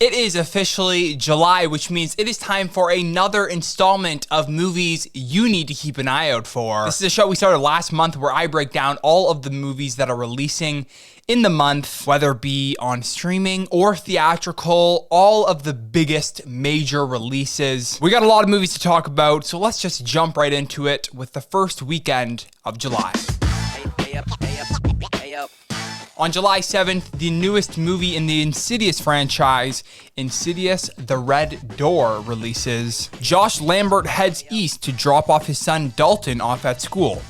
It is officially July, which means it is time for another installment of movies you need to keep an eye out for. This is a show we started last month where I break down all of the movies that are releasing in the month, whether it be on streaming or theatrical, all of the biggest major releases. We got a lot of movies to talk about, so let's just jump right into it with the first weekend of July. On July 7th, the newest movie in the Insidious franchise, Insidious: The Red Door, releases. Josh Lambert heads east to drop off his son Dalton off at school.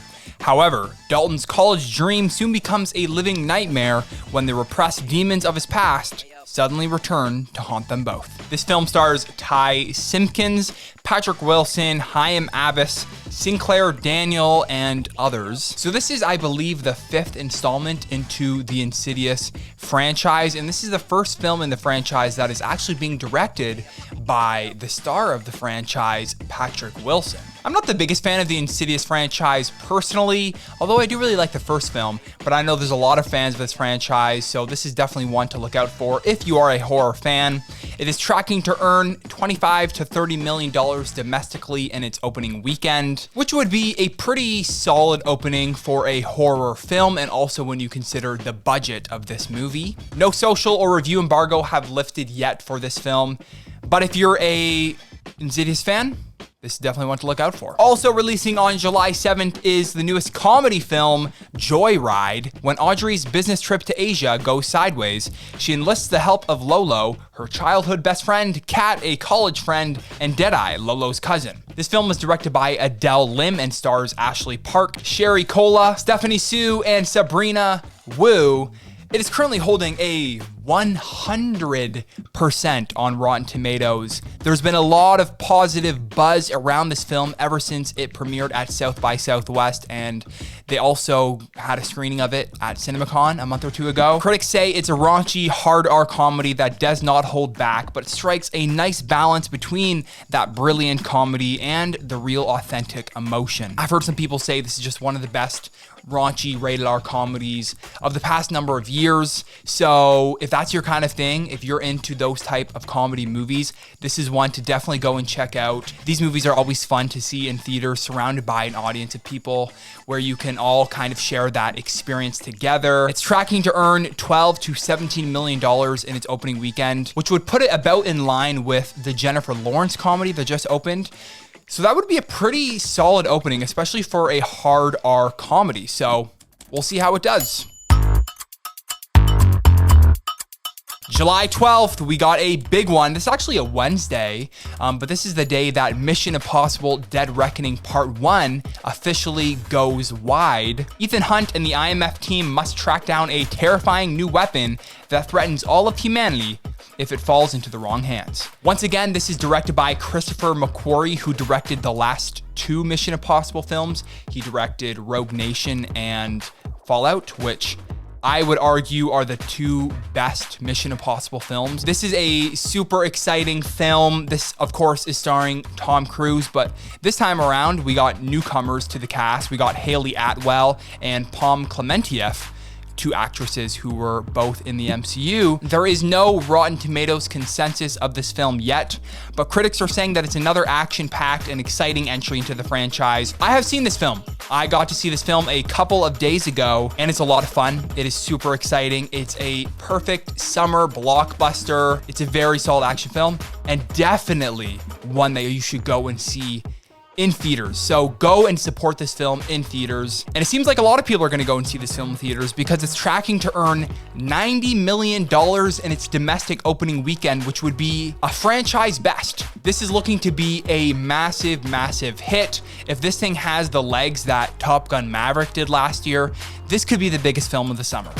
However, Dalton's college dream soon becomes a living nightmare when the repressed demons of his past suddenly return to haunt them both. This film stars Ty Simpkins, Patrick Wilson, Chaim Abbas, Sinclair Daniel, and others. So this is, I believe, the fifth installment into the Insidious franchise, and this is the first film in the franchise that is actually being directed by the star of the franchise, Patrick Wilson. I'm not the biggest fan of the Insidious franchise personally, although I do really like the first film, but I know there's a lot of fans of this franchise, so this is definitely one to look out for if you are a horror fan. It is tracking to earn $25 to $30 million domestically in its opening weekend, which would be a pretty solid opening for a horror film, and also when you consider the budget of this movie. No social or review embargo have lifted yet for this film, but if you're a Insidious fan, this is definitely one to look out for. Also releasing on July 7th is the newest comedy film, Joyride. When Audrey's business trip to Asia goes sideways, she enlists the help of Lolo, her childhood best friend, Kat, a college friend, and Deadeye, Lolo's cousin. This film was directed by Adele Lim and stars Ashley Park, Sherry Cola, Stephanie Sue, and Sabrina Wu. It is currently holding a 100% on Rotten Tomatoes. There's been a lot of positive buzz around this film ever since it premiered at South by Southwest, and they also had a screening of it at CinemaCon a month or two ago. Critics say it's a raunchy, hard R comedy that does not hold back, but strikes a nice balance between that brilliant comedy and the real authentic emotion. I've heard some people say this is just one of the best raunchy rated R comedies of the past number of years. So if that's your kind of thing, if you're into those type of comedy movies, this is one to definitely go and check out. These movies are always fun to see in theaters, surrounded by an audience of people where you can all kind of share that experience together. It's tracking to earn $12 to $17 million in its opening weekend, which would put it about in line with the Jennifer Lawrence comedy that just opened. So that would be a pretty solid opening, especially for a hard R comedy. So we'll see how it does. July 12th, we got a big one. This is actually a Wednesday, but this is the day that Mission Impossible: Dead Reckoning Part 1 officially goes wide. Ethan Hunt and the IMF team must track down a terrifying new weapon that threatens all of humanity if it falls into the wrong hands. Once again, this is directed by Christopher McQuarrie, who directed the last two Mission Impossible films. He directed Rogue Nation and Fallout, which I would argue are the two best Mission Impossible films. This is a super exciting film. This, of course, is starring Tom Cruise, but this time around, we got newcomers to the cast. We got Haley Atwell and Pom Klementieff, two actresses who were both in the MCU. There is no Rotten Tomatoes consensus of this film yet, but critics are saying that it's another action-packed and exciting entry into the franchise. I have seen this film. I got to see this film a couple of days ago, and it's a lot of fun. It is super exciting. It's a perfect summer blockbuster. It's a very solid action film, and definitely one that you should go and see in theaters. So go and support this film in theaters. And it seems like a lot of people are going to go and see this film in theaters because it's tracking to earn $90 million in its domestic opening weekend, which would be a franchise best. This is looking to be a massive, massive hit. If this thing has the legs that Top Gun Maverick did last year, this could be the biggest film of the summer.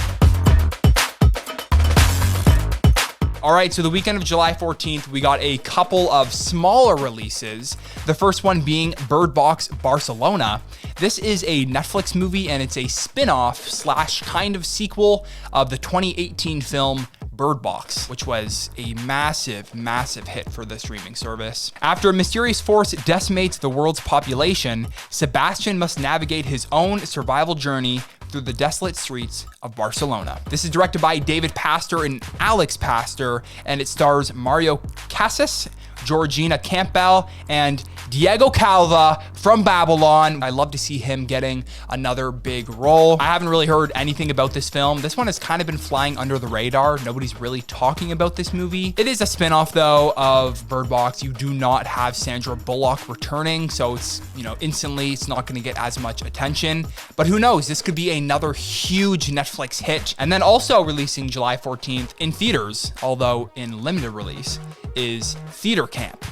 All right, so the weekend of July 14th, we got a couple of smaller releases. The first one being Bird Box Barcelona. This is a Netflix movie, and it's a spin-off / kind of sequel of the 2018 film Bird Box, which was a massive, massive hit for the streaming service. After a mysterious force decimates the world's population, Sebastian must navigate his own survival journey through the desolate streets of Barcelona. This is directed by David Pastor and Alex Pastor, and it stars Mario Casas, Georgina Campbell, and Diego Calva from Babylon. I love to see him getting another big role. I haven't really heard anything about this film. This one has kind of been flying under the radar. Nobody's really talking about this movie. It is a spin-off though of Bird Box. You do not have Sandra Bullock returning, so it's, instantly it's not going to get as much attention. But who knows? This could be another huge Netflix hit. And then also releasing July 14th in theaters, although in limited release, is Theater Camp.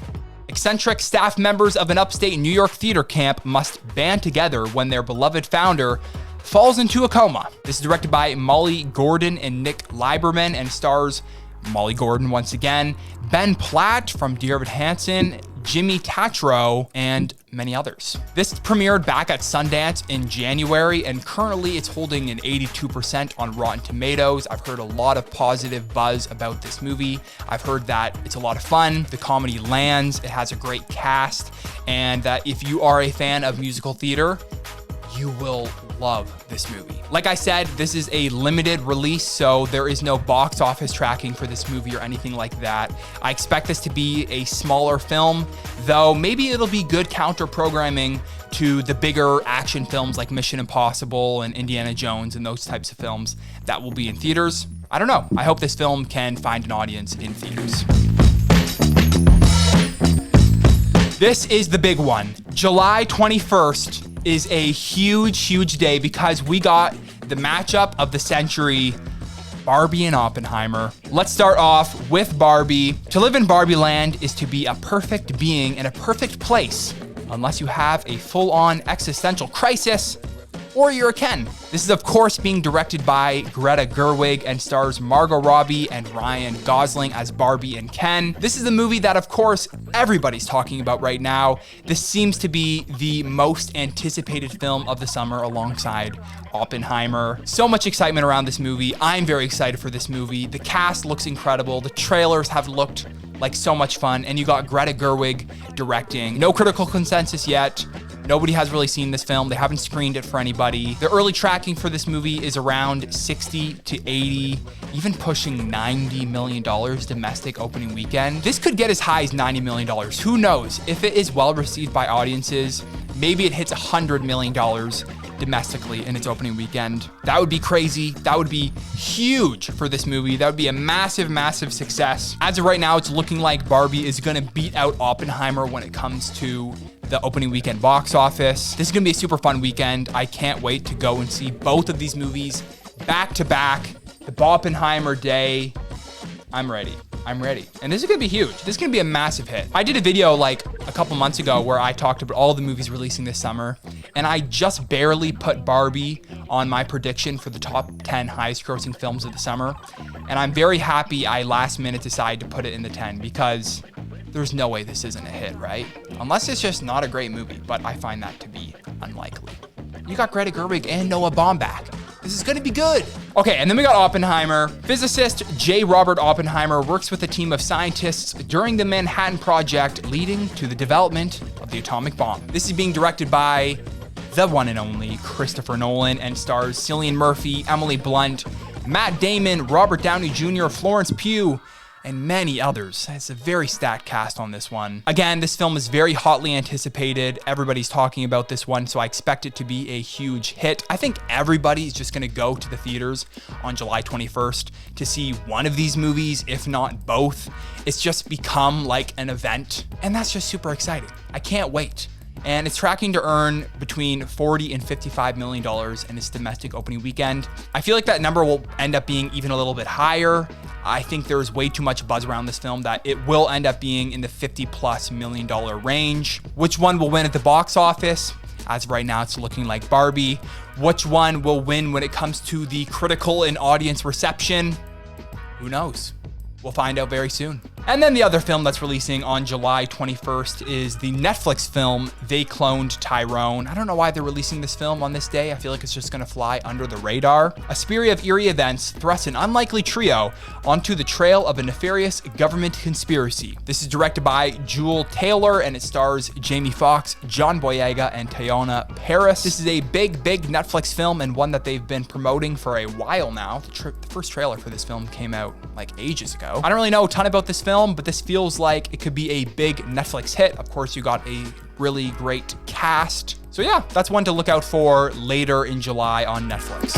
Eccentric staff members of an upstate New York theater camp must band together when their beloved founder falls into a coma. This is directed by Molly Gordon and Nick Lieberman and stars Molly Gordon once again, Ben Platt from Dear Evan Hansen, Jimmy Tatro, and many others. This premiered back at Sundance in January, and currently it's holding an 82% on Rotten Tomatoes. I've heard a lot of positive buzz about this movie. I've heard that it's a lot of fun, the comedy lands, it has a great cast, and that if you are a fan of musical theater, you will love this movie. Like I said, this is a limited release, so there is no box office tracking for this movie or anything like that. I expect this to be a smaller film, though maybe it'll be good counter programming to the bigger action films like Mission Impossible and Indiana Jones and those types of films that will be in theaters. I don't know. I hope this film can find an audience in theaters. This is the big one. July 21st is a huge day because we got the matchup of the century, Barbie and Oppenheimer. Let's start off with Barbie. To live in Barbie land is to be a perfect being in a perfect place, unless you have a full-on existential crisis or you're a Ken. This is of course being directed by Greta Gerwig and stars Margot Robbie and Ryan Gosling as Barbie and Ken. This is the movie that of course everybody's talking about right now. This seems to be the most anticipated film of the summer alongside Oppenheimer. So much excitement around this movie. I'm very excited for this movie. The cast looks incredible. The trailers have looked like so much fun, and you got Greta Gerwig directing. No critical consensus yet. Nobody has really seen this film. They haven't screened it for anybody. The early tracking for this movie is around 60 to 80, even pushing $90 million domestic opening weekend. This could get as high as $90 million. Who knows? If it is well received by audiences, maybe it hits $100 million domestically in its opening weekend. That would be crazy. That would be huge for this movie. That would be a massive success. As of right now, it's looking like Barbie is gonna beat out Oppenheimer when it comes to the opening weekend box office. This is gonna be a super fun weekend. I can't wait to go and see both of these movies back to back. The Oppenheimer day. I'm ready. And this is gonna be huge. This is gonna be a massive hit. I did a video like a couple months ago where I talked about all the movies releasing this summer, and I just barely put Barbie on my prediction for the top 10 highest grossing films of the summer. And I'm very happy I last minute decided to put it in the 10 because there's no way this isn't a hit, right? Unless it's just not a great movie, but I find that to be unlikely. You got Greta Gerwig and Noah Baumbach. This is gonna be good. Okay, and then we got Oppenheimer. Physicist J. Robert Oppenheimer works with a team of scientists during the Manhattan Project, leading to the development of the atomic bomb. This is being directed by the one and only Christopher Nolan and stars Cillian Murphy, Emily Blunt, Matt Damon, Robert Downey Jr., Florence Pugh, and many others. It's a very stacked cast on this one. Again, this film is very hotly anticipated. Everybody's talking about this one, so I expect it to be a huge hit. I think everybody's just gonna go to the theaters on July 21st to see one of these movies, if not both. It's just become like an event, and that's just super exciting. I can't wait. And it's tracking to earn between $40 and $55 million in its domestic opening weekend. I feel like that number will end up being even a little bit higher. I think there's way too much buzz around this film that it will end up being in the $50+ million range. Which one will win at the box office? As of right now, it's looking like Barbie. Which one will win when it comes to the critical and audience reception? Who knows? We'll find out very soon. And then the other film that's releasing on July 21st is the Netflix film, They Cloned Tyrone. I don't know why they're releasing this film on this day. I feel like it's just gonna fly under the radar. A series of eerie events thrusts an unlikely trio onto the trail of a nefarious government conspiracy. This is directed by Jewel Taylor and it stars Jamie Foxx, John Boyega, and Teyonah Parris. This is a big Netflix film and one that they've been promoting for a while now. The first trailer for this film came out like ages ago. I don't really know a ton about this film, but this feels like it could be a big Netflix hit. Of course, you got a really great cast. So yeah, that's one to look out for later in July on Netflix.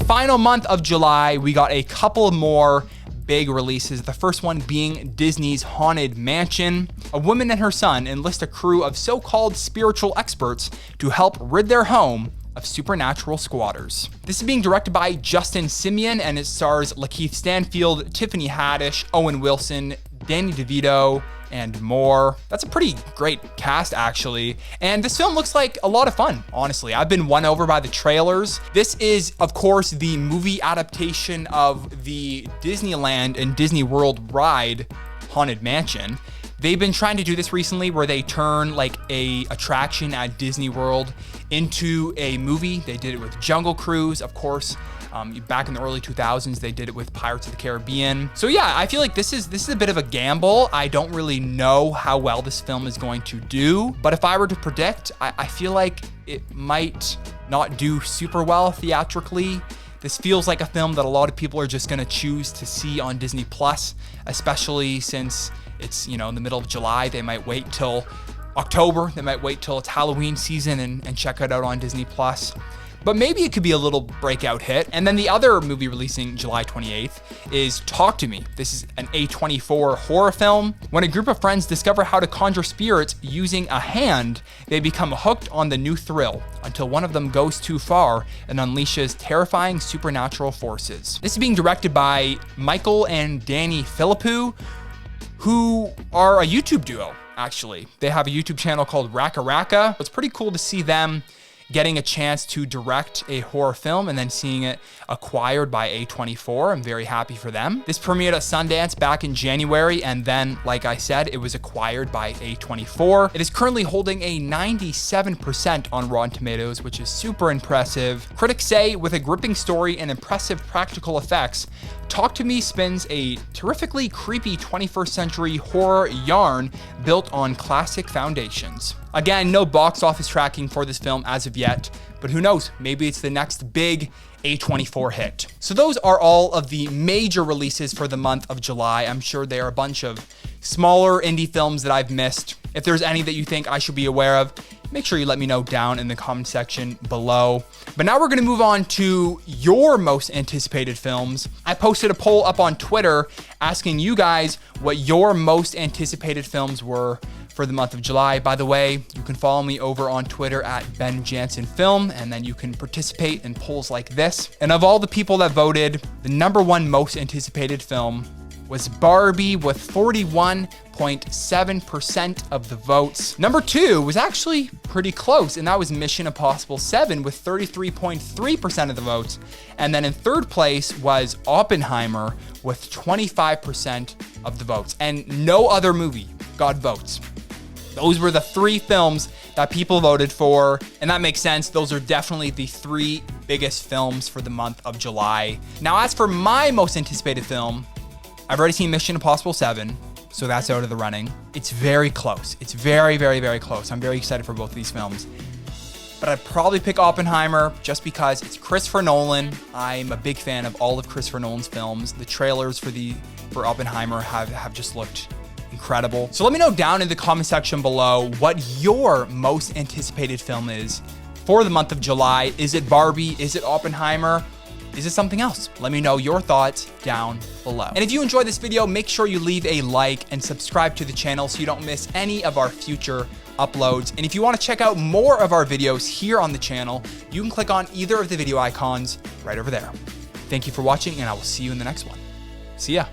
Final month of July, we got a couple more big releases. The first one being Disney's Haunted Mansion. A woman and her son enlist a crew of so-called spiritual experts to help rid their home of supernatural squatters. This is being directed by Justin Simien and it stars Lakeith Stanfield, Tiffany Haddish, Owen Wilson, Danny DeVito, and more. That's a pretty great cast actually. And this film looks like a lot of fun, honestly. I've been won over by the trailers. This is, of course, the movie adaptation of the Disneyland and Disney World ride, Haunted Mansion. They've been trying to do this recently where they turn like a attraction at Disney World into a movie. They did it with Jungle Cruise, of course. Back in the early 2000s, they did it with Pirates of the Caribbean. So yeah, I feel like this is a bit of a gamble. I don't really know how well this film is going to do, but if I were to predict, I feel like it might not do super well theatrically. This feels like a film that a lot of people are just gonna choose to see on Disney Plus, especially since it's, you know, in the middle of July. They might wait till October. They might wait till it's Halloween season and check it out on Disney Plus. But maybe it could be a little breakout hit. And then the other movie releasing July 28th is Talk to Me. This is an A24 horror film. When a group of friends discover how to conjure spirits using a hand, they become hooked on the new thrill until one of them goes too far and unleashes terrifying supernatural forces. This is being directed by Michael and Danny Philippou, who are a YouTube duo, actually. They have a YouTube channel called Raka Raka. It's pretty cool to see them getting a chance to direct a horror film and then seeing it acquired by A24. I'm very happy for them. This premiered at Sundance back in January, and then, like I said, it was acquired by A24. It is currently holding a 97% on Rotten Tomatoes, which is super impressive. Critics say, with a gripping story and impressive practical effects, Talk to Me spins a terrifically creepy 21st century horror yarn built on classic foundations. Again, no box office tracking for this film as of yet, but who knows, maybe it's the next big A24 hit. So those are all of the major releases for the month of July. I'm sure there are a bunch of smaller indie films that I've missed. If there's any that you think I should be aware of, make sure you let me know down in the comment section below. But now we're gonna move on to your most anticipated films. I posted a poll up on Twitter asking you guys what your most anticipated films were for the month of July. By the way, you can follow me over on Twitter at Ben Jansen Film, and then you can participate in polls like this. And of all the people that voted, the number one most anticipated film was Barbie with 41.7% of the votes. Number two was actually pretty close, and that was Mission Impossible 7 with 33.3% of the votes. And then in third place was Oppenheimer with 25% of the votes. And no other movie got votes. Those were the three films that people voted for, and that makes sense. Those are definitely the three biggest films for the month of July. Now, as for my most anticipated film, I've already seen Mission Impossible 7, so that's out of the running. It's very close. It's very, very, very close. I'm very excited for both of these films. But I'd probably pick Oppenheimer just because it's Christopher Nolan. I'm a big fan of all of Christopher Nolan's films. The trailers for Oppenheimer have just looked incredible. So let me know down in the comment section below what your most anticipated film is for the month of July. Is it Barbie? Is it Oppenheimer? Is it something else? Let me know your thoughts down below. And if you enjoyed this video, make sure you leave a like and subscribe to the channel so you don't miss any of our future uploads. And if you want to check out more of our videos here on the channel, you can click on either of the video icons right over there. Thank you for watching, and I will see you in the next one. See ya.